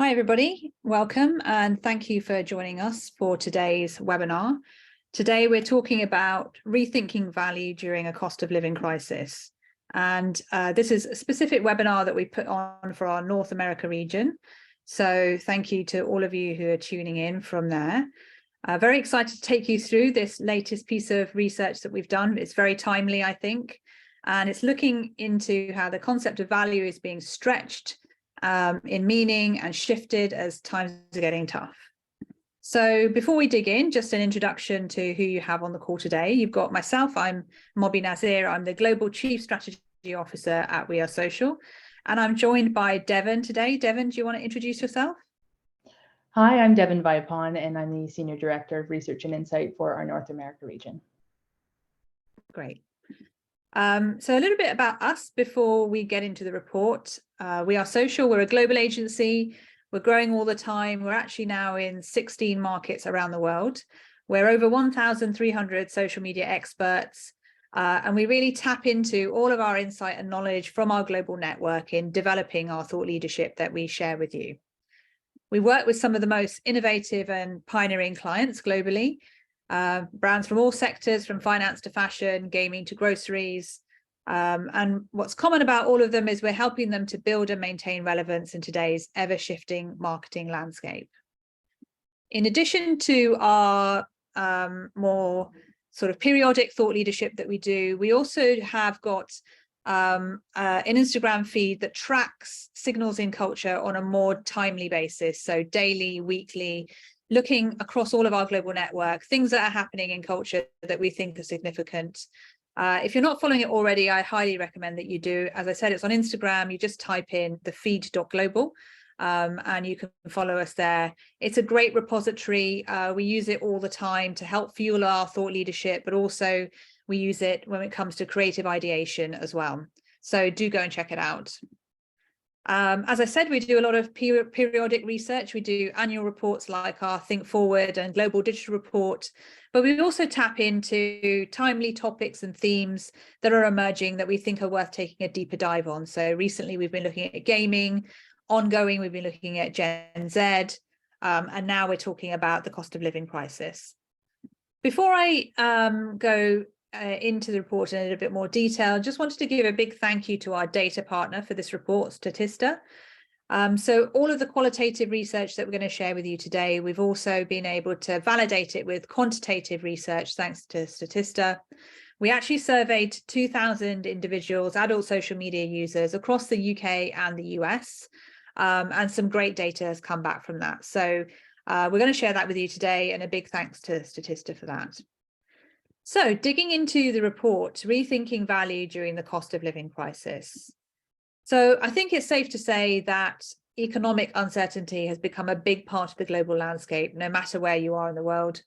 Hi, everybody. Welcome, and thank you for joining us for today's webinar. Today, we're talking about rethinking value during a cost of living crisis. And this is a specific webinar that we put on for our North America region. So thank you to all of you who are tuning in from there. Very excited to take you through this latest piece of research that we've done. It's very timely, I think, and it's looking into how the concept of value is being stretched in meaning and shifted as times are getting tough. So before we dig in, just an introduction to who you have on the call today. You've got myself, I'm Mobbie Nazir. I'm the Global Chief Strategy Officer at We Are Social. And I'm joined by Devon today. Devon, do you want to introduce yourself? Hi, I'm Devon Vipond, and I'm the Senior Director of Research and Insight for our North America region. Great. So a little bit about us before we get into the report. We Are Social, we're a global agency. We're growing all the time. We're actually now in 16 markets around the world. We're over 1,300 social media experts, and we really tap into all of our insight and knowledge from our global network in developing our thought leadership that we share with you. We work with some of the most innovative and pioneering clients globally. Brands from all sectors, from finance to fashion, gaming to groceries. And what's common about all of them is we're helping them to build and maintain relevance in today's ever-shifting marketing landscape. In addition to our more sort of periodic thought leadership that we do, we also have got an Instagram feed that tracks signals in culture on a more timely basis, so daily, weekly, looking across all of our global network, things that are happening in culture that we think are significant. If you're not following it already, I highly recommend that you do. As I said, it's on Instagram. You just type in thefeed.global and you can follow us there. It's a great repository. We use it all the time to help fuel our thought leadership, but also we use it when it comes to creative ideation as well. So do go and check it out. As I said, we do a lot of periodic research. We do annual reports like our Think Forward and Global Digital Report, but we also tap into timely topics and themes that are emerging that we think are worth taking a deeper dive on. So recently we've been looking at gaming, ongoing we've been looking at Gen Z, and now we're talking about the cost of living crisis. Before I go into the report in a little bit more detail, just wanted to give a big thank you to our data partner for this report, Statista. So all of the qualitative research that we're going to share with you today, we've also been able to validate it with quantitative research thanks to Statista. We actually surveyed 2,000 individuals, adult social media users across the UK and the US, and some great data has come back from that. So we're going to share that with you today, and a big thanks to Statista for that. So digging into the report, Rethinking Value During the Cost of Living Crisis. So I think it's safe to say that economic uncertainty has become a big part of the global landscape, no matter where you are in the world.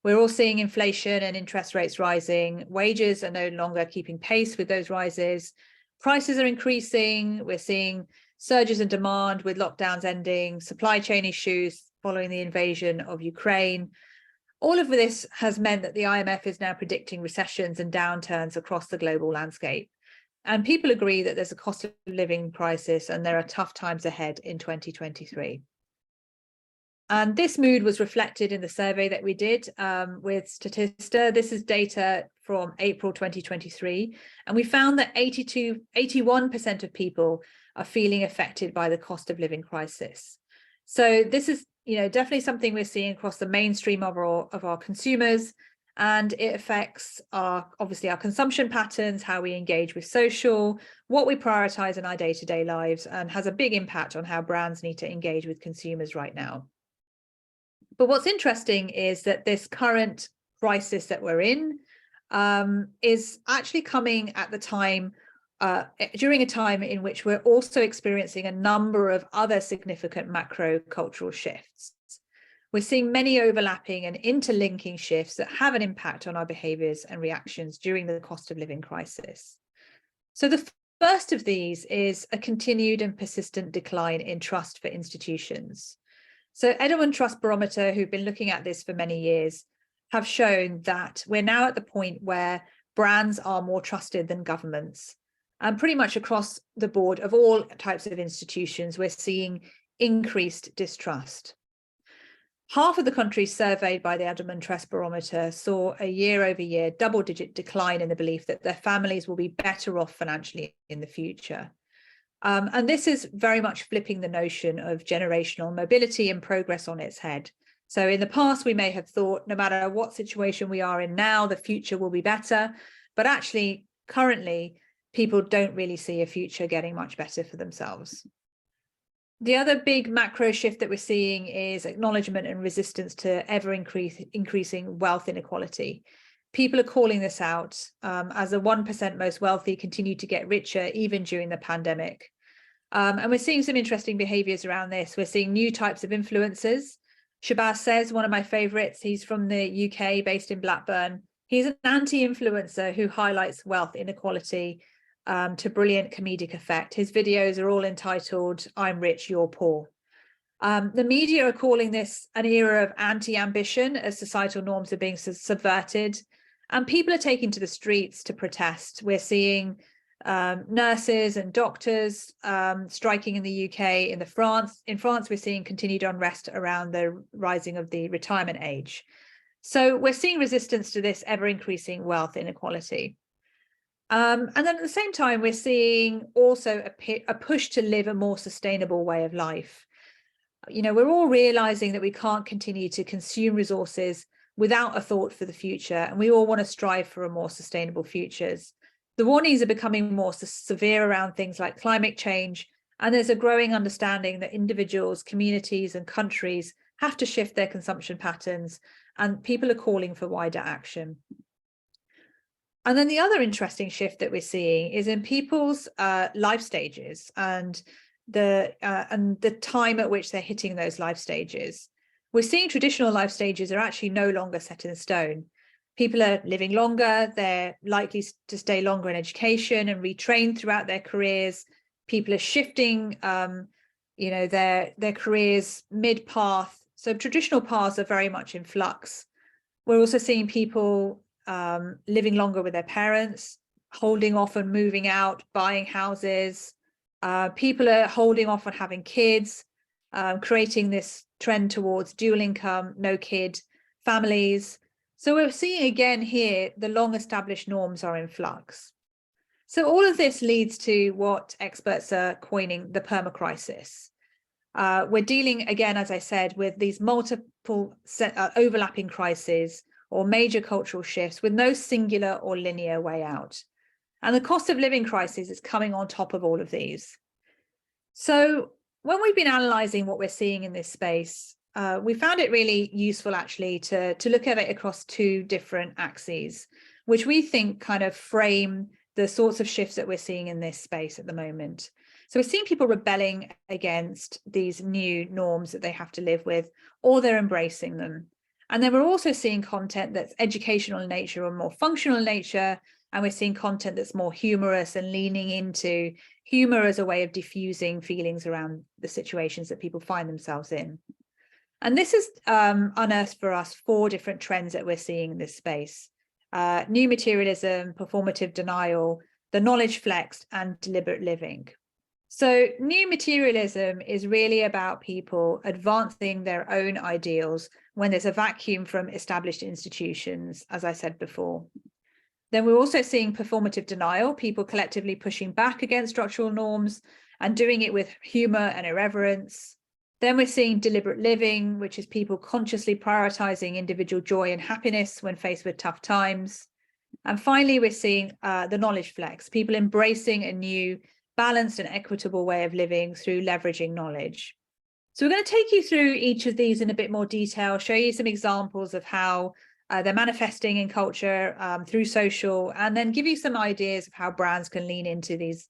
We're all seeing inflation and interest rates rising. Wages are no longer keeping pace with those rises. Prices are increasing. We're seeing surges in demand with lockdowns ending, supply chain issues following the invasion of Ukraine. All of this has meant that the IMF is now predicting recessions and downturns across the global landscape. And people agree that there's a cost of living crisis and there are tough times ahead in 2023. And this mood was reflected in the survey that we did with Statista. This is data from April 2023. And we found that 81% of people are feeling affected by the cost of living crisis. So this is definitely something we're seeing across the mainstream of our consumers, and it affects obviously our consumption patterns, how we engage with social, what we prioritize in our day-to-day lives, and has a big impact on how brands need to engage with consumers right now. But what's interesting is that this current crisis that we're in is actually coming at the time during a time in which we're also experiencing a number of other significant macro cultural shifts. We're seeing many overlapping and interlinking shifts that have an impact on our behaviours and reactions during the cost of living crisis. So the first of these is a continued and persistent decline in trust for institutions. So Devon Trust Barometer, who've been looking at this for many years, have shown that we're now at the point where brands are more trusted than governments. And pretty much across the board of all types of institutions, we're seeing increased distrust. Half of the countries surveyed by the Edelman Trust Barometer saw a year-over-year double-digit decline in the belief that their families will be better off financially in the future. And this is very much flipping the notion of generational mobility and progress on its head. So in the past, we may have thought no matter what situation we are in now, the future will be better. But actually, currently, people don't really see a future getting much better for themselves. The other big macro shift that we're seeing is acknowledgement and resistance to ever increasing wealth inequality. People are calling this out as the 1% most wealthy continue to get richer even during the pandemic. And we're seeing some interesting behaviors around this. We're seeing new types of influencers. Shabazz says, one of my favorites, he's from the UK, based in Blackburn. He's an anti-influencer who highlights wealth inequality to brilliant comedic effect. His videos are all entitled, "I'm rich, you're poor." The media are calling this an era of anti-ambition as societal norms are being subverted, and people are taking to the streets to protest. We're seeing nurses and doctors striking in the UK. In France, we're seeing continued unrest around the rising of the retirement age. So we're seeing resistance to this ever-increasing wealth inequality. And then at the same time, we're seeing also a push to live a more sustainable way of life. You know, we're all realizing that we can't continue to consume resources without a thought for the future, and we all want to strive for a more sustainable futures. The warnings are becoming more severe around things like climate change, and there's a growing understanding that individuals, communities, and countries have to shift their consumption patterns, and people are calling for wider action. And then the other interesting shift that we're seeing is in people's life stages and the time at which they're hitting those life stages. We're seeing traditional life stages are actually no longer set in stone. People are living longer, they're likely to stay longer in education and retrain throughout their careers. People are shifting their careers mid-path. So traditional paths are very much in flux. We're also seeing people living longer with their parents, holding off on moving out, buying houses. People are holding off on having kids, creating this trend towards dual income, no kid families. So we're seeing again here, the long established norms are in flux. So all of this leads to what experts are coining the permacrisis. We're dealing again, as I said, with these multiple overlapping crises or major cultural shifts with no singular or linear way out. And the cost of living crisis is coming on top of all of these. So when we've been analysing what we're seeing in this space, we found it really useful actually to look at it across two different axes, which we think kind of frame the sorts of shifts that we're seeing in this space at the moment. So we're seeing people rebelling against these new norms that they have to live with, or they're embracing them. And then we're also seeing content that's educational in nature or more functional in nature. And we're seeing content that's more humorous and leaning into humor as a way of diffusing feelings around the situations that people find themselves in. And this has unearthed for us 4 different trends that we're seeing in this space. New materialism, performative denial, the knowledge flexed, and deliberate living. So new materialism is really about people advancing their own ideals when there's a vacuum from established institutions, as I said before. Then we're also seeing performative denial, people collectively pushing back against structural norms and doing it with humor and irreverence. Then we're seeing deliberate living, which is people consciously prioritizing individual joy and happiness when faced with tough times. And finally, we're seeing the knowledge flex, people embracing a new balanced and equitable way of living through leveraging knowledge. So we're going to take you through each of these in a bit more detail, show you some examples of how they're manifesting in culture through social, and then give you some ideas of how brands can lean into these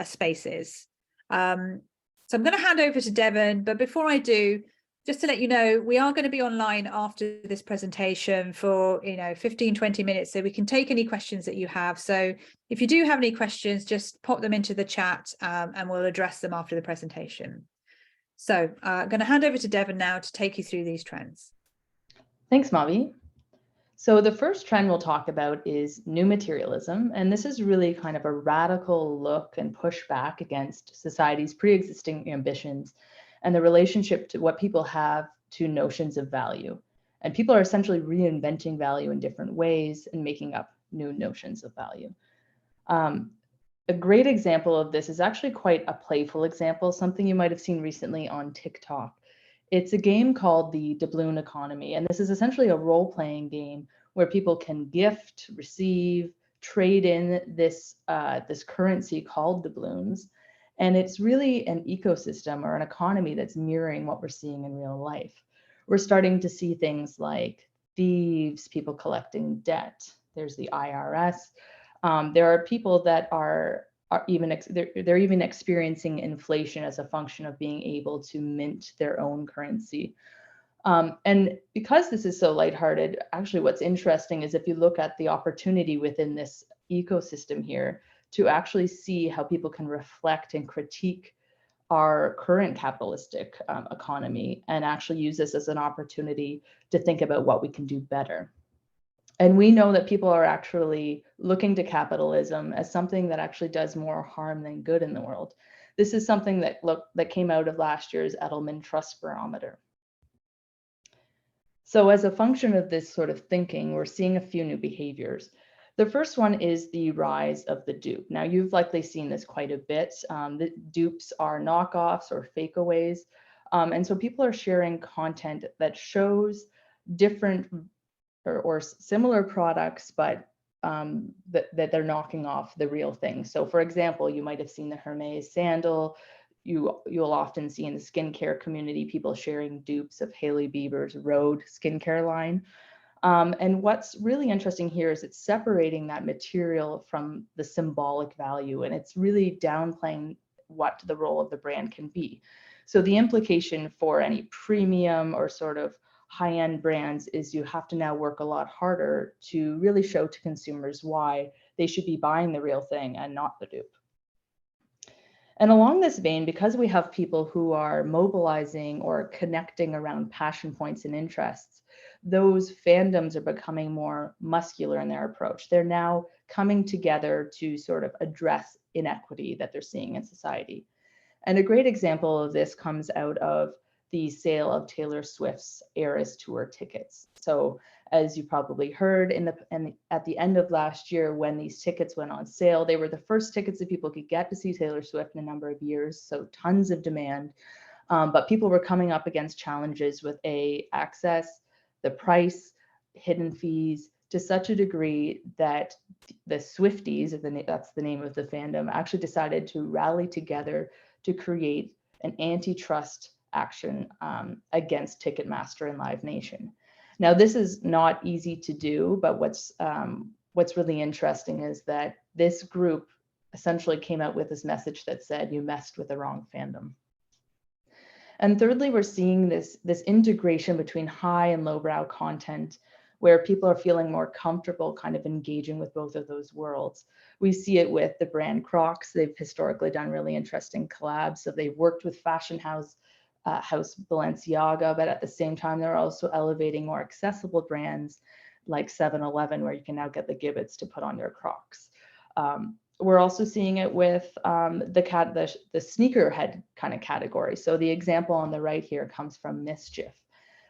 spaces. So I'm going to hand over to Devon, but before I do, just to let you know, we are going to be online after this presentation for 15-20 minutes, so we can take any questions that you have. So if you do have any questions, just pop them into the chat and we'll address them after the presentation. So I'm going to hand over to Devon now to take you through these trends. Thanks, Mobbie. So the first trend we'll talk about is new materialism, and this is really kind of a radical look and pushback against society's pre-existing ambitions and the relationship to what people have to notions of value. And people are essentially reinventing value in different ways and making up new notions of value. A great example of this is actually quite a playful example, something you might have seen recently on TikTok. It's a game called the doubloon economy, and this is essentially a role-playing game where people can gift, receive, trade in this currency called doubloons. And it's really an ecosystem or an economy that's mirroring what we're seeing in real life. We're starting to see things like thieves, people collecting debt. There's the IRS. There are people that are even experiencing inflation as a function of being able to mint their own currency. And because this is so lighthearted, actually what's interesting is if you look at the opportunity within this ecosystem here to actually see how people can reflect and critique our current capitalistic economy and actually use this as an opportunity to think about what we can do better. And we know that people are actually looking to capitalism as something that actually does more harm than good in the world. This is something that came out of last year's Edelman Trust Barometer. So as a function of this sort of thinking, we're seeing a few new behaviors. The first one is the rise of the dupe. Now, you've likely seen this quite a bit. The dupes are knockoffs or fakeaways. And so people are sharing content that shows different or similar products, but that they're knocking off the real thing. So for example, you might have seen the Hermes sandal. You'll often see in the skincare community, people sharing dupes of Hailey Bieber's Rhode skincare line. And what's really interesting here is it's separating that material from the symbolic value, and it's really downplaying what the role of the brand can be. So the implication for any premium or sort of high-end brands is you have to now work a lot harder to really show to consumers why they should be buying the real thing and not the dupe. And along this vein, because we have people who are mobilizing or connecting around passion points and interests, those fandoms are becoming more muscular in their approach. They're now coming together to sort of address inequity that they're seeing in society. And a great example of this comes out of the sale of Taylor Swift's Eras Tour tickets. So as you probably heard at the end of last year, when these tickets went on sale, they were the first tickets that people could get to see Taylor Swift in a number of years. So tons of demand, but people were coming up against challenges with access, the price, hidden fees, to such a degree that the Swifties, that's the name of the fandom, actually decided to rally together to create an antitrust action against Ticketmaster and Live Nation. Now, this is not easy to do, but what's really interesting is that this group essentially came out with this message that said, you messed with the wrong fandom. And thirdly, we're seeing this integration between high and lowbrow content where people are feeling more comfortable kind of engaging with both of those worlds. We see it with the brand Crocs. They've historically done really interesting collabs. So they've worked with fashion house Balenciaga, but at the same time, they're also elevating more accessible brands like 7-Eleven, where you can now get the gibbets to put on your Crocs. We're also seeing it with the sneakerhead kind of category. So the example on the right here comes from Mischief.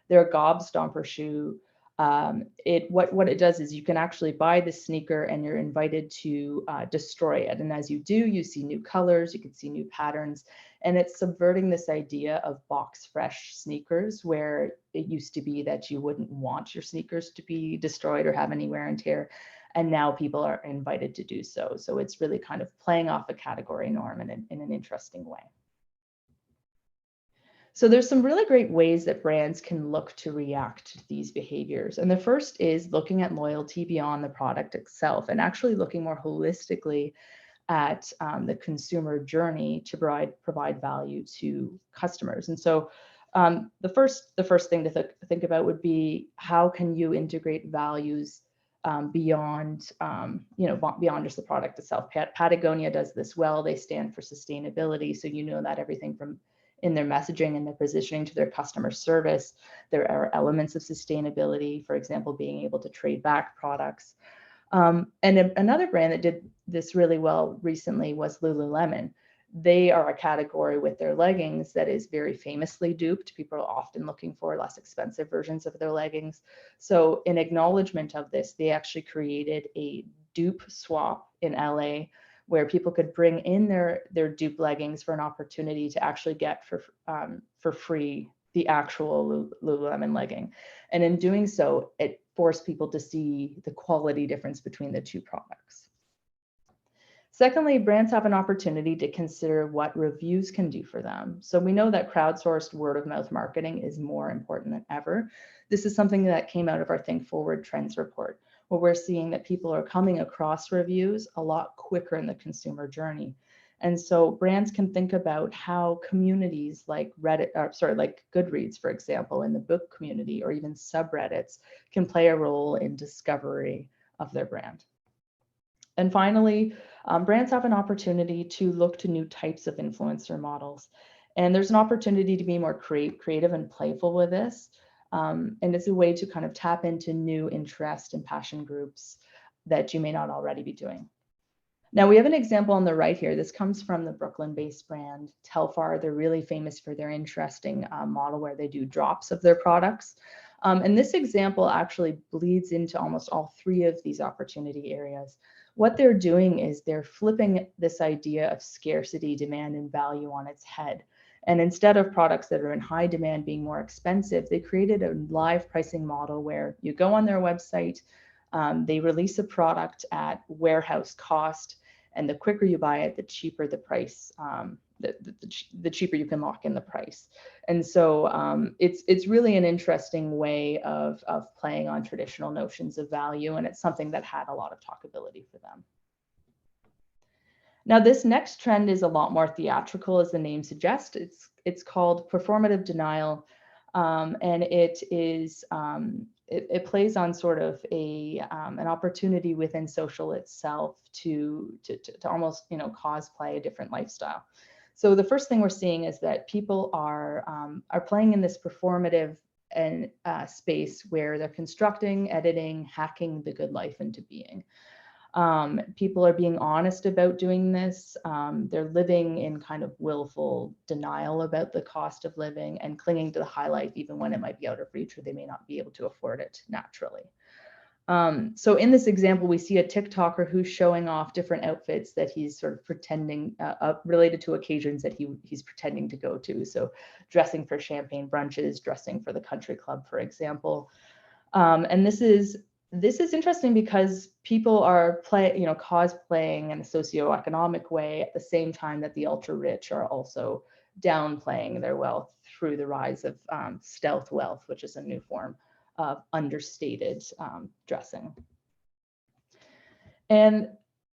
Their Gob Stomper shoe. What it does is you can actually buy the sneaker and you're invited to destroy it. And as you do, you see new colors, you can see new patterns, and it's subverting this idea of box fresh sneakers, where it used to be that you wouldn't want your sneakers to be destroyed or have any wear and tear. And now people are invited to do so. So it's really kind of playing off a category norm in an interesting way. So there's some really great ways that brands can look to react to these behaviors. And the first is looking at loyalty beyond the product itself and actually looking more holistically at the consumer journey to provide value to customers. And so the first thing to think about would be, how can you integrate values beyond beyond just the product itself. Patagonia does this well. They stand for sustainability, so you know that everything from in their messaging and their positioning to their customer service, there are elements of sustainability, for example, being able to trade back products. And another brand that did this really well recently was Lululemon. they are a category with their leggings that is very famously duped. People are often looking for less expensive versions of their leggings. So in acknowledgement of this, they actually created a dupe swap in LA where people could bring in their dupe leggings for an opportunity to actually get for free the actual Lululemon legging. And in doing so, it forced people to see the quality difference between the two products. Secondly, brands have an opportunity to consider what reviews can do for them. So we know that crowdsourced word of mouth marketing is more important than ever. This is something that came out of our Think Forward Trends report, where we're seeing that people are coming across reviews a lot quicker in the consumer journey. And so brands can think about how communities like like Goodreads, for example, in the book community, or even subreddits, can play a role in discovery of their brand. And finally, brands have an opportunity to look to new types of influencer models. And there's an opportunity to be more creative and playful with this. And it's a way to kind of tap into new interest and passion groups that you may not already be doing. Now we have an example on the right here. This comes from the Brooklyn-based brand Telfar. They're really famous for their interesting model where they do drops of their products. And this example actually bleeds into almost all three of these opportunity areas. What they're doing is they're flipping this idea of scarcity, demand, and value on its head. And instead of products that are in high demand being more expensive, they created a live pricing model where you go on their website, they release a product at warehouse cost, and the quicker you buy it, the cheaper the price, the cheaper you can lock in the price. And so it's really an interesting way of playing on traditional notions of value, and it's something that had a lot of talkability for them. Now, this next trend is a lot more theatrical, as the name suggests. It's called performative denial, and it is it plays on sort of an opportunity within social itself to almost cosplay a different lifestyle. So the first thing we're seeing is that people are playing in this performative and space where they're constructing, editing, hacking the good life into being. People are being honest about doing this. They're living in kind of willful denial about the cost of living and clinging to the high life, even when it might be out of reach or they may not be able to afford it naturally. So in this example, we see a TikToker who's showing off different outfits that he's sort of pretending related to occasions that he's pretending to go to. So dressing for champagne brunches, dressing for the country club, for example. And this is interesting because people are cosplaying in a socioeconomic way at the same time that the ultra rich are also downplaying their wealth through the rise of stealth wealth, which is a new form of understated dressing. And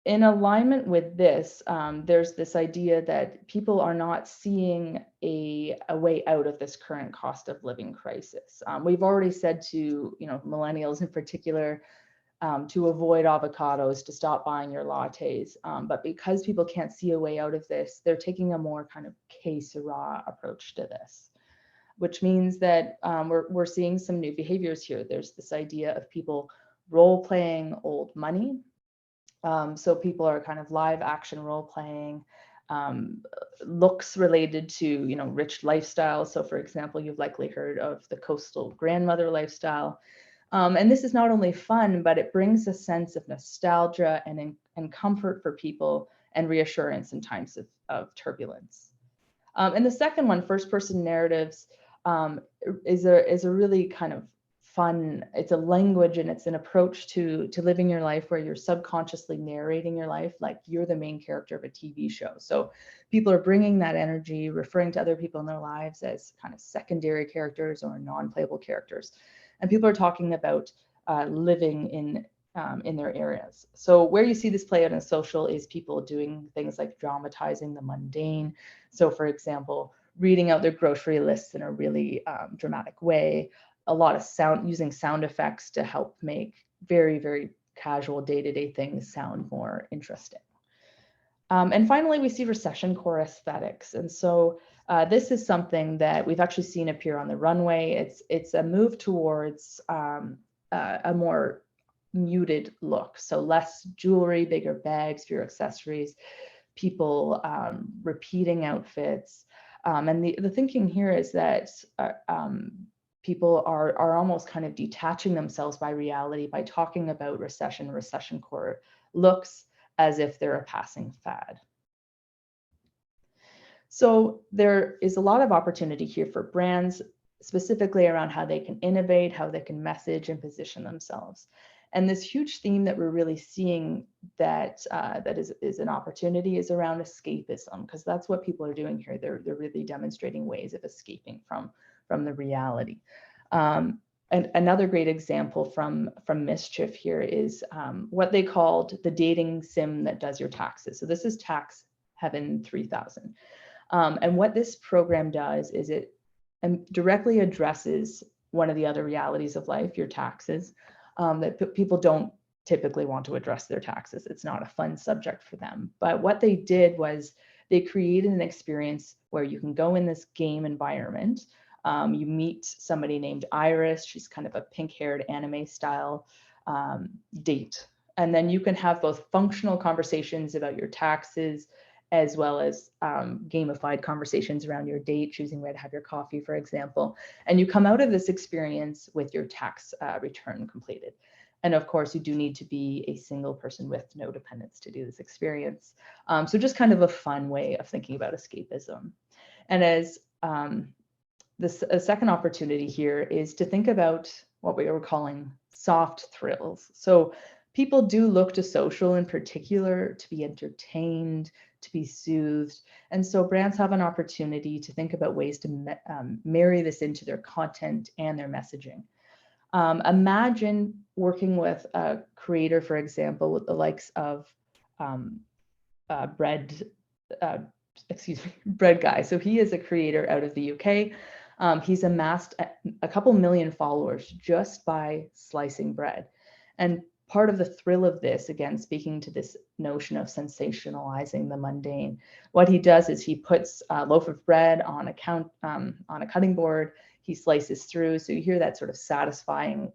in alignment with this, there's this idea that people are not seeing a way out of this current cost of living crisis. We've already said to millennials in particular to avoid avocados, to stop buying your lattes. But because people can't see a way out of this, they're taking a more kind of que sera approach to this, which means that we're seeing some new behaviors here. There's this idea of people role-playing old money. So people are kind of live action role-playing, looks related to rich lifestyles. So for example, you've likely heard of the coastal grandmother lifestyle. And this is not only fun, but it brings a sense of nostalgia and comfort for people and reassurance in times of turbulence. And the second one, first-person narratives, is a really kind of fun. It's a language and it's an approach to living your life where you're subconsciously narrating your life like you're the main character of a TV show. So people are bringing that energy, referring to other people in their lives as kind of secondary characters or non-playable characters. And people are talking about living in their areas. So where you see this play out in social is people doing things like dramatizing the mundane. So for example, reading out their grocery lists in a really dramatic way, a lot of using sound effects to help make very, very casual day-to-day things sound more interesting. And finally, we see recession core aesthetics. And so this is something that we've actually seen appear on the runway. It's a move towards a more muted look. So less jewelry, bigger bags, fewer accessories. people repeating outfits. And the thinking here is that people are almost kind of detaching themselves by reality by talking about recession core looks as if they're a passing fad. So there is a lot of opportunity here for brands, specifically around how they can innovate, how they can message and position themselves. And this huge theme that we're really seeing that is an opportunity is around escapism, because that's what people are doing here. They're really demonstrating ways of escaping from the reality. And another great example from Mischief here is what they called the dating sim that does your taxes. So this is Tax Heaven 3000. And what this program does is it directly addresses one of the other realities of life, your taxes, that people don't typically want to address their taxes. It's not a fun subject for them. But what they did was they created an experience where you can go in this game environment. You meet somebody named Iris. She's kind of a pink-haired anime style date. And then you can have both functional conversations about your taxes, as well as gamified conversations around your date, choosing where to have your coffee, for example. And you come out of this experience with your tax return completed. And of course, you do need to be a single person with no dependents to do this experience. So just kind of a fun way of thinking about escapism. And as a second opportunity here is to think about what we were calling soft thrills. So people do look to social in particular to be entertained, to be soothed. And so brands have an opportunity to think about ways to marry this into their content and their messaging. Imagine working with a creator, for example, with the likes of Bread Guy. So he is a creator out of the UK. He's amassed a couple million followers just by slicing bread. And part of the thrill of this, again, speaking to this notion of sensationalizing the mundane, what he does is he puts a loaf of bread on a cutting board. He slices through, so you hear that sort of satisfying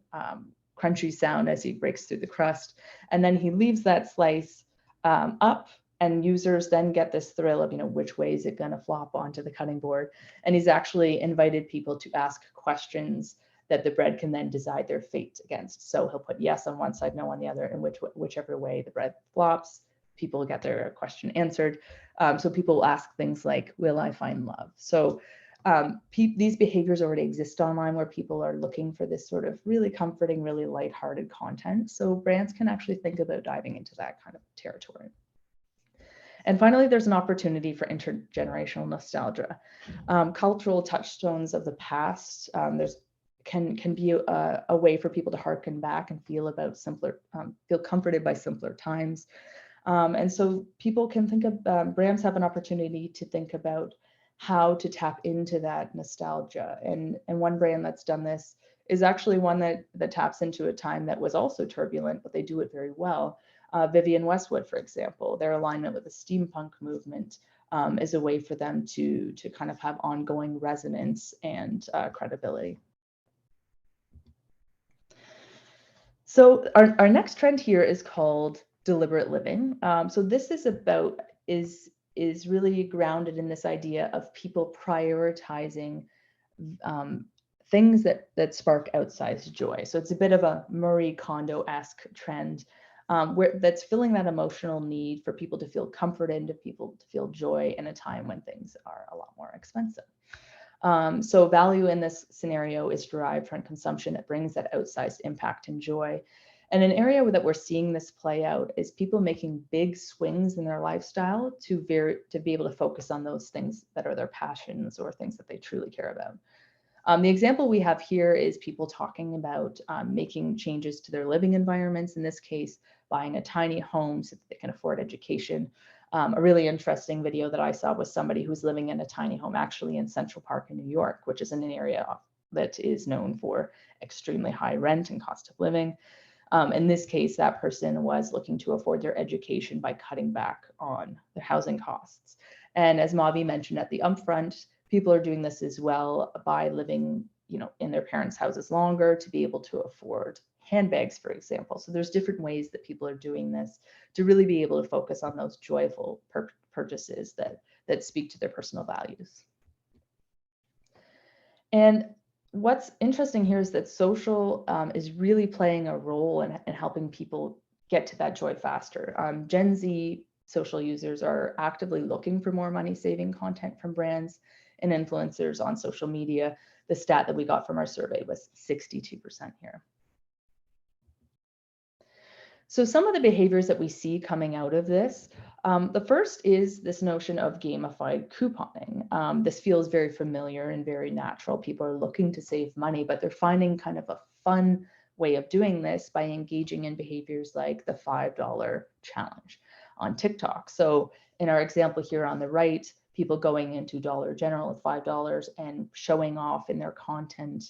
crunchy sound as he breaks through the crust, and then he leaves that slice up, and users then get this thrill of, which way is it going to flop onto the cutting board. And he's actually invited people to ask questions that the bread can then decide their fate against. So he'll put yes on one side, no on the other, and whichever way the bread flops, people get their question answered. So people will ask things like, will I find love? So these behaviors already exist online, where people are looking for this sort of really comforting, really lighthearted content. So brands can actually think about diving into that kind of territory. And finally, there's an opportunity for intergenerational nostalgia. Cultural touchstones of the past, can be a way for people to harken back and feel comforted by simpler times. And so people can think of, brands have an opportunity to think about how to tap into that nostalgia. And one brand that's done this is actually one that taps into a time that was also turbulent, but they do it very well. Vivienne Westwood, for example, their alignment with the steampunk movement is a way for them to kind of have ongoing resonance and credibility. So our next trend here is called deliberate living. So this is really grounded in this idea of people prioritizing things that spark outsized joy. So it's a bit of a Marie Kondo-esque trend that's filling that emotional need for people to feel comforted, to people to feel joy in a time when things are a lot more expensive. So value in this scenario is derived from consumption that brings that outsized impact and joy. And an area that we're seeing this play out is people making big swings in their lifestyle to be able to focus on those things that are their passions or things that they truly care about. The example we have here is people talking about making changes to their living environments, in this case, buying a tiny home so that they can afford education. A really interesting video that I saw was somebody who's living in a tiny home actually in Central Park in New York, which is in an area that is known for extremely high rent and cost of living. In this case, that person was looking to afford their education by cutting back on their housing costs. And as Mobbie mentioned at the upfront, people are doing this as well by living, in their parents' houses longer to be able to afford handbags, for example. So there's different ways that people are doing this to really be able to focus on those joyful purchases that speak to their personal values. And what's interesting here is that social is really playing a role in helping people get to that joy faster. Gen Z social users are actively looking for more money-saving content from brands and influencers on social media. The stat that we got from our survey was 62% here. So some of the behaviors that we see coming out of this, the first is this notion of gamified couponing. This feels very familiar and very natural. People are looking to save money, but they're finding kind of a fun way of doing this by engaging in behaviors like the $5 challenge on TikTok. So in our example here on the right, people going into Dollar General with $5 and showing off in their content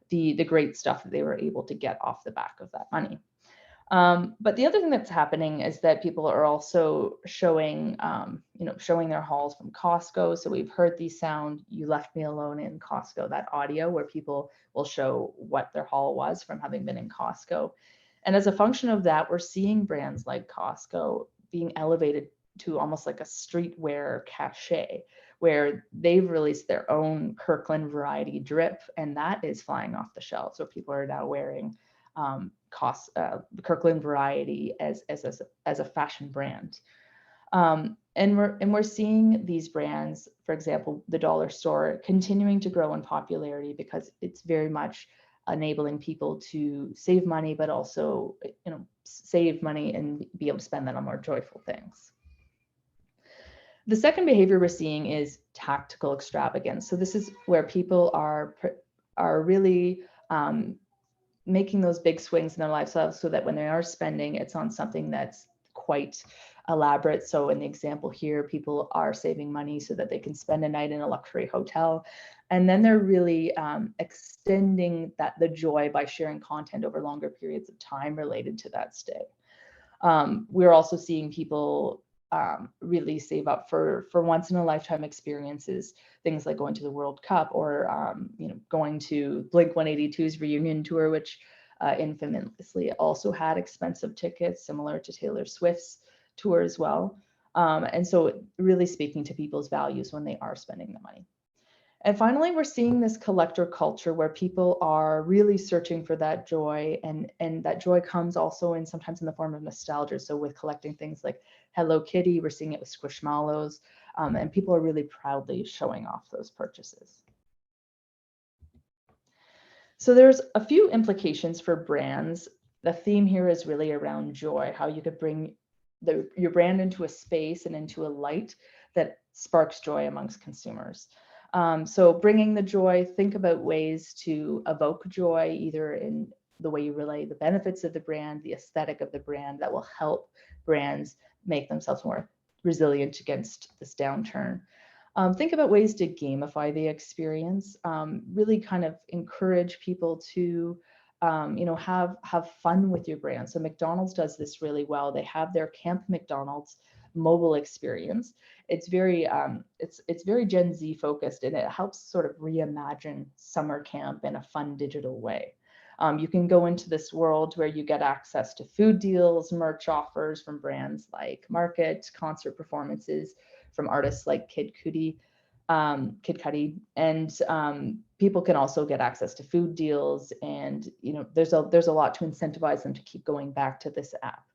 the great stuff that they were able to get off the back of that money. But the other thing that's happening is that people are also showing, showing their hauls from Costco. So we've heard the sound, "You left me alone in Costco," that audio where people will show what their haul was from having been in Costco. And as a function of that, we're seeing brands like Costco being elevated to almost like a streetwear cachet, where they've released their own Kirkland variety drip, and that is flying off the shelves. So people are now wearing Kirkland variety as a fashion brand. And we're seeing these brands, for example, the dollar store, continuing to grow in popularity because it's very much enabling people to save money, but also, save money and be able to spend that on more joyful things. The second behavior we're seeing is tactical extravagance. So this is where people are really making those big swings in their lifestyle so that when they are spending, it's on something that's quite elaborate. So in the example here, people are saving money so that they can spend a night in a luxury hotel. And then they're really extending the joy by sharing content over longer periods of time related to that stay. We're also seeing people really save up for once in a lifetime experiences, things like going to the World Cup or going to Blink-182's reunion tour, which infamously also had expensive tickets, similar to Taylor Swift's tour as well. And so really speaking to people's values when they are spending the money. And finally, we're seeing this collector culture where people are really searching for that joy, and that joy comes also sometimes in the form of nostalgia. So with collecting things like Hello Kitty, we're seeing it with Squishmallows, and people are really proudly showing off those purchases. So there's a few implications for brands. The theme here is really around joy, how you could bring your brand into a space and into a light that sparks joy amongst consumers. So bringing the joy, think about ways to evoke joy, either in the way you relay the benefits of the brand, the aesthetic of the brand, that will help brands make themselves more resilient against this downturn. Think about ways to gamify the experience, really kind of encourage people to have fun with your brand. So McDonald's does this really well. They have their Camp McDonald's mobile experience. It's very Gen Z focused, and it helps sort of reimagine summer camp in a fun digital way. You can go into this world where you get access to food deals, merch offers from brands like Market, concert performances from artists like Kid Cudi, and people can also get access to food deals, and there's a lot to incentivize them to keep going back to this app.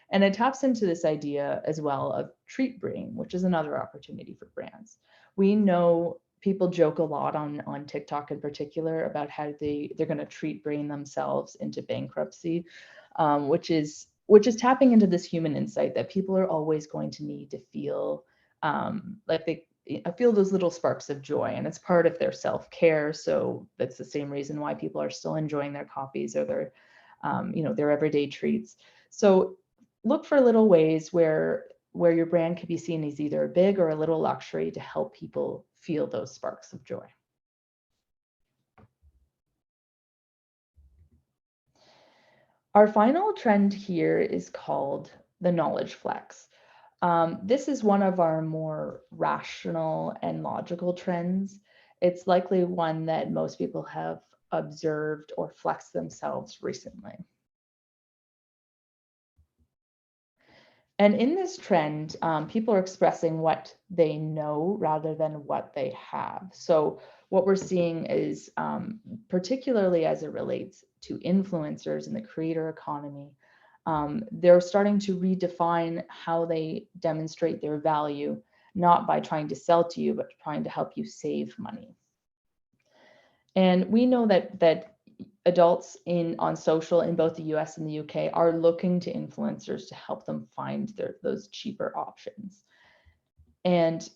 And it taps into this idea as well of treat bringing, which is another opportunity for brands. We know people joke a lot on TikTok in particular about how they're going to treat bring themselves into bankruptcy, which is tapping into this human insight that people are always going to need to feel like I feel those little sparks of joy, and it's part of their self-care. So that's the same reason why people are still enjoying their coffees or their everyday treats. So look for little ways where your brand can be seen as either a big or a little luxury to help people feel those sparks of joy. Our final trend here is called the knowledge flex. This is one of our more rational and logical trends. It's likely one that most people have observed or flexed themselves recently. And in this trend, people are expressing what they know rather than what they have. So what we're seeing is, particularly as it relates to influencers in the creator economy, they're starting to redefine how they demonstrate their value, not by trying to sell to you, but trying to help you save money. And we know that adults on social in both the US and the UK are looking to influencers to help them find those cheaper options. And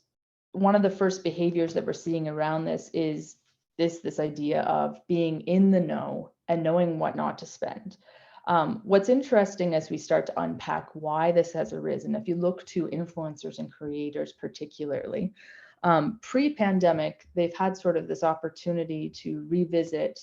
one of the first behaviors that we're seeing around this is this idea of being in the know and knowing what not to spend. What's interesting as we start to unpack why this has arisen, if you look to influencers and creators particularly, pre-pandemic, they've had sort of this opportunity to revisit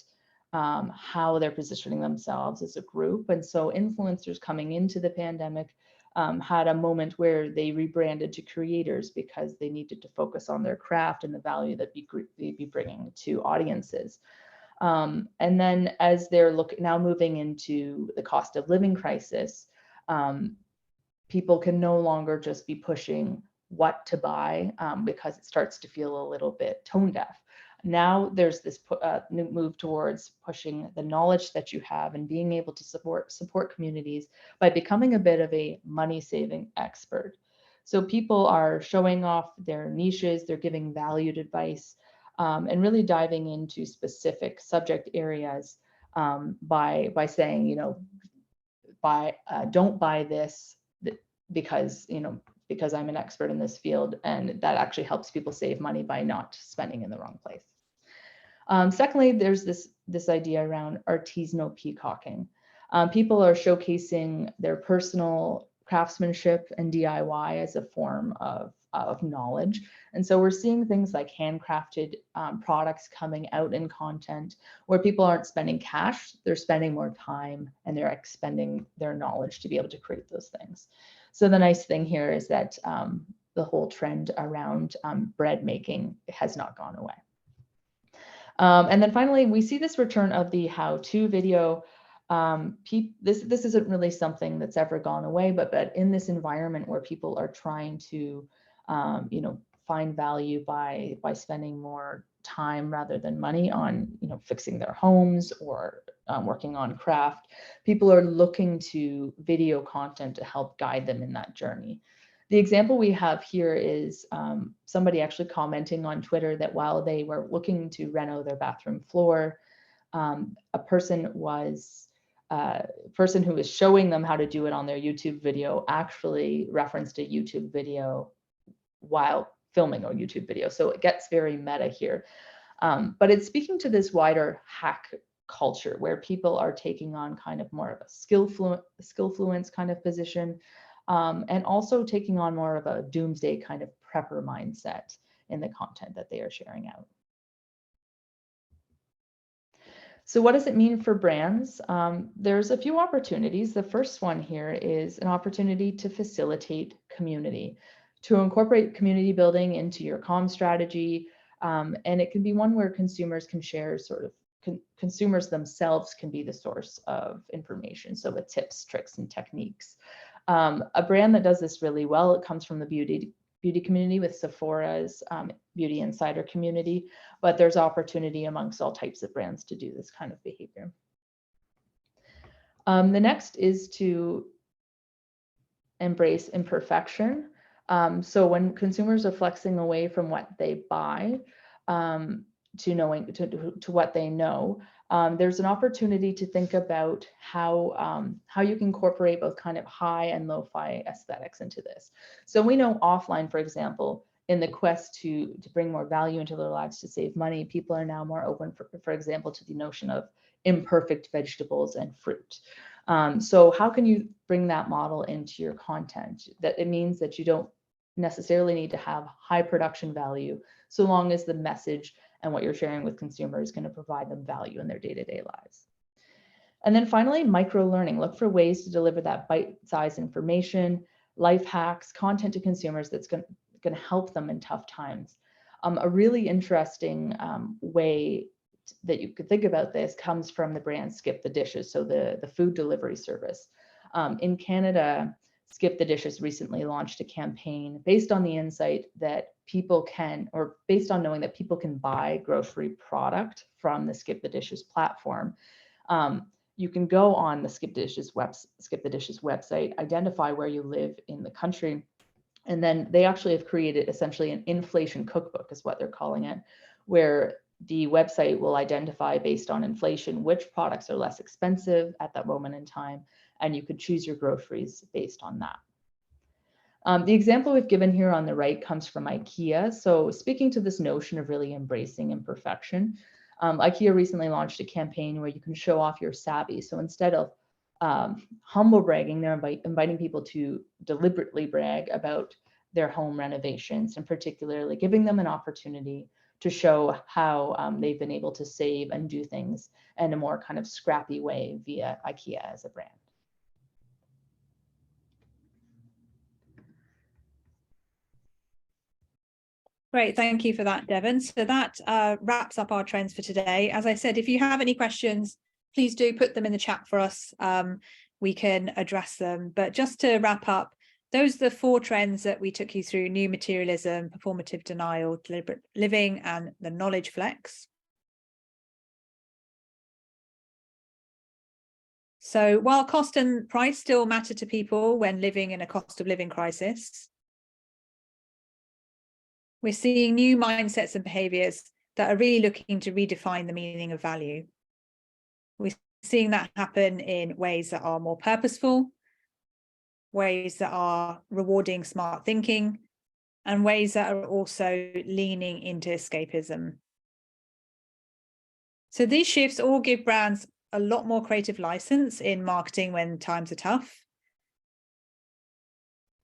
how they're positioning themselves as a group. And so influencers coming into the pandemic had a moment where they rebranded to creators because they needed to focus on their craft and the value that they'd be bringing to audiences. And then as they're now moving into the cost of living crisis, people can no longer just be pushing what to buy because it starts to feel a little bit tone deaf. Now there's this new move towards pushing the knowledge that you have and being able to support communities by becoming a bit of a money saving expert. So people are showing off their niches, they're giving valued advice, and really diving into specific subject areas by saying, you know, don't buy this because, you know, because I'm an expert in this field, and that actually helps people save money by not spending in the wrong place. Secondly, there's this idea around artisanal peacocking. People are showcasing their personal craftsmanship and DIY as a form of knowledge. And so we're seeing things like handcrafted products coming out in content where people aren't spending cash, they're spending more time and they're expending their knowledge to be able to create those things. So the nice thing here is that the whole trend around bread making has not gone away. And then finally, we see this return of the how-to video. This isn't really something that's ever gone away, but in this environment where people are trying to, you know, find value by spending more time rather than money on, you know, fixing their homes or working on craft, people are looking to video content to help guide them in that journey. The example we have here is somebody actually commenting on Twitter that while they were looking to reno their bathroom floor, a person who was showing them how to do it on their YouTube video actually referenced a YouTube video while filming a YouTube video. So it gets very meta here. But it's speaking to this wider hack culture where people are taking on kind of more of a skillfluence kind of position, and also taking on more of a doomsday kind of prepper mindset in the content that they are sharing out. So what does it mean for brands? There's a few opportunities. The first one here is an opportunity to facilitate community, to incorporate community building into your comm strategy. And it can be one where consumers can share sort of, consumers themselves can be the source of information. So with tips, tricks, and techniques. A brand that does this really well, it comes from the beauty community with Sephora's Beauty Insider community, but there's opportunity amongst all types of brands to do this kind of behavior. The next is to embrace imperfection. So when consumers are flexing away from what they buy to what they know, there's an opportunity to think about how you can incorporate both kind of high and lo-fi aesthetics into this. So we know offline, for example, in the quest to bring more value into their lives to save money, people are now more open, for example, to the notion of imperfect vegetables and fruit. So how can you bring that model into your content? That it means that you don't necessarily need to have high production value, so long as the message and what you're sharing with consumers is going to provide them value in their day-to-day lives. And then finally, micro-learning. Look for ways to deliver that bite-sized information, life hacks, content to consumers that's going to help them in tough times. A really interesting way that you could think about this comes from the brand Skip the Dishes, so the food delivery service. In Canada, Skip the Dishes recently launched a campaign based on the insight that people can, or based on knowing that people can buy grocery product from the Skip the Dishes platform. You can go on the Skip the Dishes website, identify where you live in the country, and then they actually have created essentially an inflation cookbook, is what they're calling it, where the website will identify based on inflation which products are less expensive at that moment in time, and you could choose your groceries based on that. The example we've given here on the right comes from IKEA. So speaking to this notion of really embracing imperfection, IKEA recently launched a campaign where you can show off your savvy. So instead of humble bragging, they're inviting people to deliberately brag about their home renovations, and particularly giving them an opportunity to show how they've been able to save and do things in a more kind of scrappy way via IKEA as a brand. Great, thank you for that, Devon. So that wraps up our trends for today. As I said, if you have any questions, please do put them in the chat for us. We can address them. But just to wrap up, those are the 4 trends that we took you through: new materialism, performative denial, deliberate living, and the knowledge flex. So while cost and price still matter to people when living in a cost of living crisis, we're seeing new mindsets and behaviors that are really looking to redefine the meaning of value. We're seeing that happen in ways that are more purposeful, ways that are rewarding smart thinking, and ways that are also leaning into escapism. So these shifts all give brands a lot more creative license in marketing when times are tough.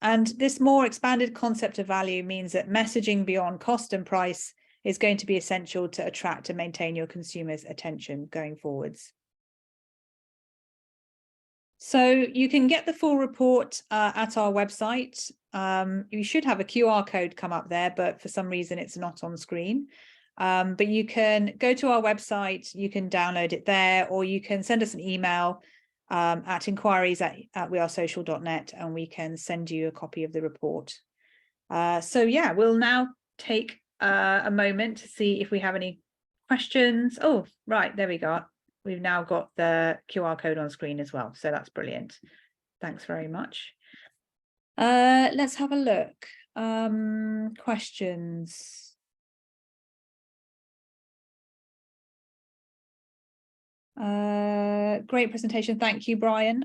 And this more expanded concept of value means that messaging beyond cost and price is going to be essential to attract and maintain your consumers' attention going forwards. So you can get the full report at our website. You should have a QR code come up there, but for some reason it's not on screen. But you can go to our website, you can download it there, or you can send us an email at inquiries@wearesocial.net, and we can send you a copy of the report. So yeah, we'll now take a moment to see if we have any questions. Oh, right, there we go. We've now got the QR code on screen as well, so that's brilliant. Thanks very much. Let's have a look. Questions. Great presentation. Thank you, Brian.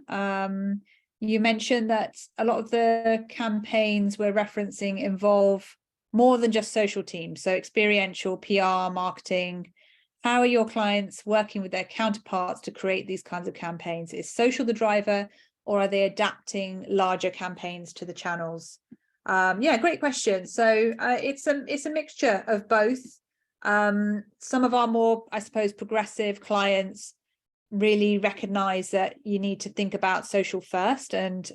You mentioned that a lot of the campaigns we're referencing involve more than just social teams, so experiential, PR, marketing. How are your clients working with their counterparts to create these kinds of campaigns? Is social the driver, or are they adapting larger campaigns to the channels? Yeah, great question. So it's a mixture of both. Some of our more, I suppose, progressive clients really recognize that you need to think about social first, and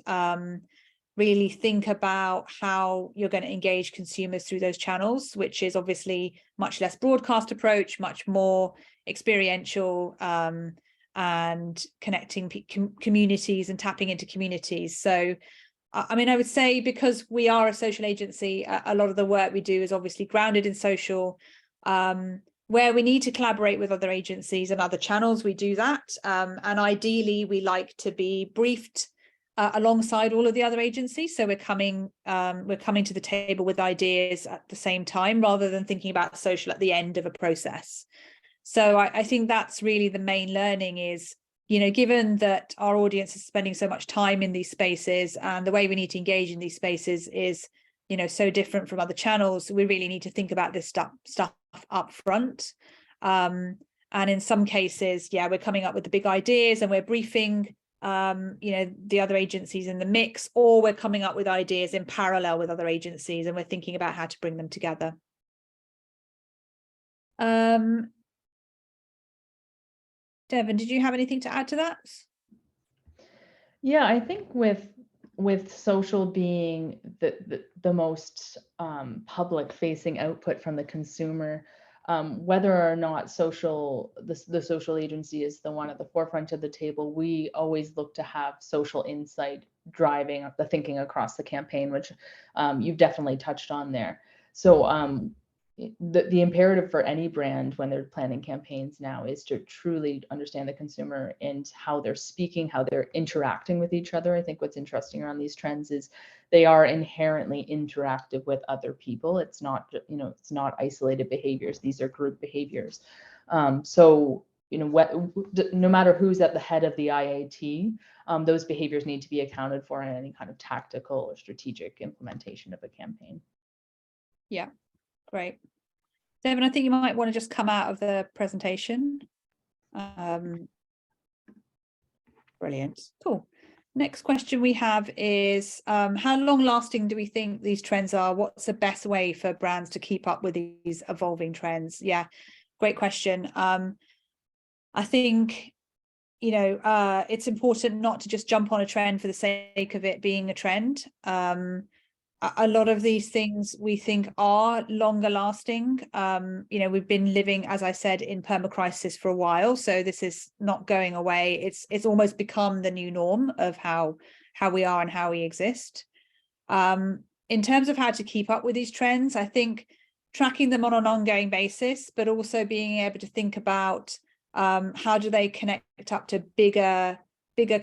really think about how you're going to engage consumers through those channels, which is obviously much less broadcast approach, much more experiential, and connecting communities and tapping into communities. So I mean, I would say, because we are a social agency, a lot of the work we do is obviously grounded in social. Where we need to collaborate with other agencies and other channels, we do that. And ideally, we like to be briefed alongside all of the other agencies. So we're coming to the table with ideas at the same time, rather than thinking about social at the end of a process. So I think that's really the main learning is, you know, given that our audience is spending so much time in these spaces, and the way we need to engage in these spaces is, you know, so different from other channels, we really need to think about this stuff up front. And in some cases, yeah, we're coming up with the big ideas and we're briefing you know, the other agencies in the mix, or we're coming up with ideas in parallel with other agencies and we're thinking about how to bring them together. Devon, did you have anything to add to that? Yeah, I think with social being the most public facing output from the consumer, whether or not the social agency is the one at the forefront of the table, we always look to have social insight driving the thinking across the campaign, which you've definitely touched on there. So the imperative for any brand when they're planning campaigns now is to truly understand the consumer and how they're speaking, how they're interacting with each other. I think what's interesting around these trends is they are inherently interactive with other people. It's not, it's not isolated behaviors. These are group behaviors. So, no matter who's at the head of the IAT, those behaviors need to be accounted for in any kind of tactical or strategic implementation of a campaign. Yeah. Great. Devon, I think you might want to just come out of the presentation. Brilliant. Cool. Next question we have is, how long lasting do we think these trends are? What's the best way for brands to keep up with these evolving trends? Yeah, great question. I think, it's important not to just jump on a trend for the sake of it being a trend. A lot of these things we think are longer lasting. We've been living, as I said, in permacrisis for a while, so this is not going away. It's almost become the new norm of how we are and how we exist. In terms of how to keep up with these trends, I think tracking them on an ongoing basis, but also being able to think about how do they connect up to bigger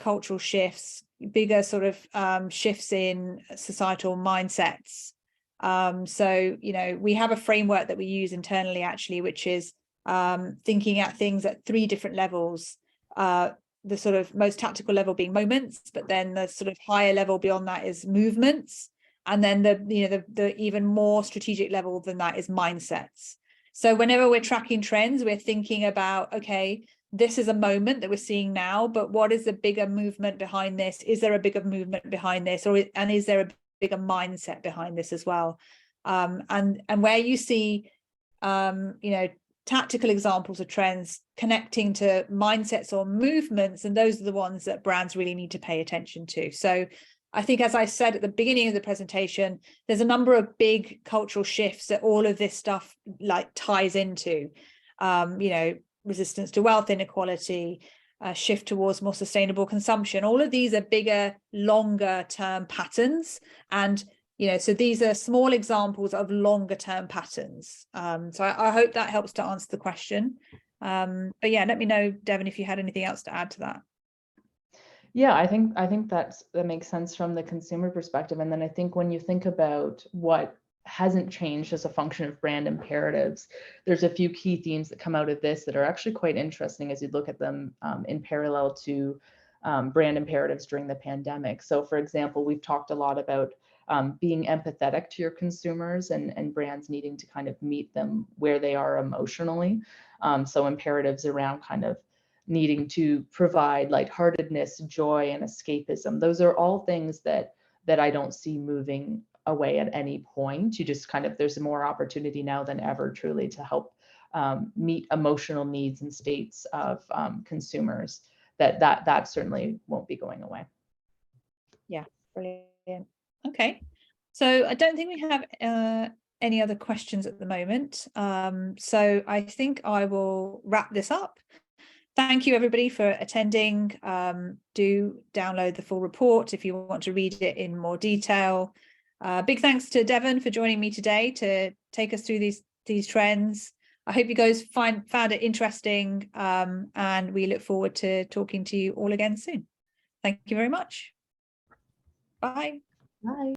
cultural shifts, bigger sort of shifts in societal mindsets. So, we have a framework that we use internally, actually, which is thinking at things at 3 different levels. The sort of most tactical level being moments, but then the sort of higher level beyond that is movements. And then the even more strategic level than that is mindsets. So whenever we're tracking trends, we're thinking about, okay, this is a moment that we're seeing now, but what is the bigger movement behind this? Is there a bigger movement behind this, and is there a bigger mindset behind this as well? And where you see, tactical examples of trends connecting to mindsets or movements, and those are the ones that brands really need to pay attention to. So I think, as I said at the beginning of the presentation, there's a number of big cultural shifts that all of this stuff ties into. Resistance to wealth inequality, shift towards more sustainable consumption. All of these are bigger, longer term patterns. And, so these are small examples of longer term patterns. So I hope that helps to answer the question. But yeah, let me know, Devon, if you had anything else to add to that. Yeah, I think that makes sense from the consumer perspective. And then I think when you think about what hasn't changed as a function of brand imperatives, there's a few key themes that come out of this that are actually quite interesting as you look at them in parallel to brand imperatives during the pandemic. So for example, we've talked a lot about being empathetic to your consumers and brands needing to kind of meet them where they are emotionally. So imperatives around kind of needing to provide lightheartedness, joy, and escapism. Those are all things that I don't see moving away at any point. You just there's more opportunity now than ever, truly, to help meet emotional needs and states of consumers. That certainly won't be going away. Yeah, brilliant. Okay, so I don't think we have any other questions at the moment. So I think I will wrap this up. Thank you, everybody, for attending. Do download the full report if you want to read it in more detail. Big thanks to Devon for joining me today to take us through these trends. I hope you guys found it interesting, and we look forward to talking to you all again soon. Thank you very much. Bye. Bye.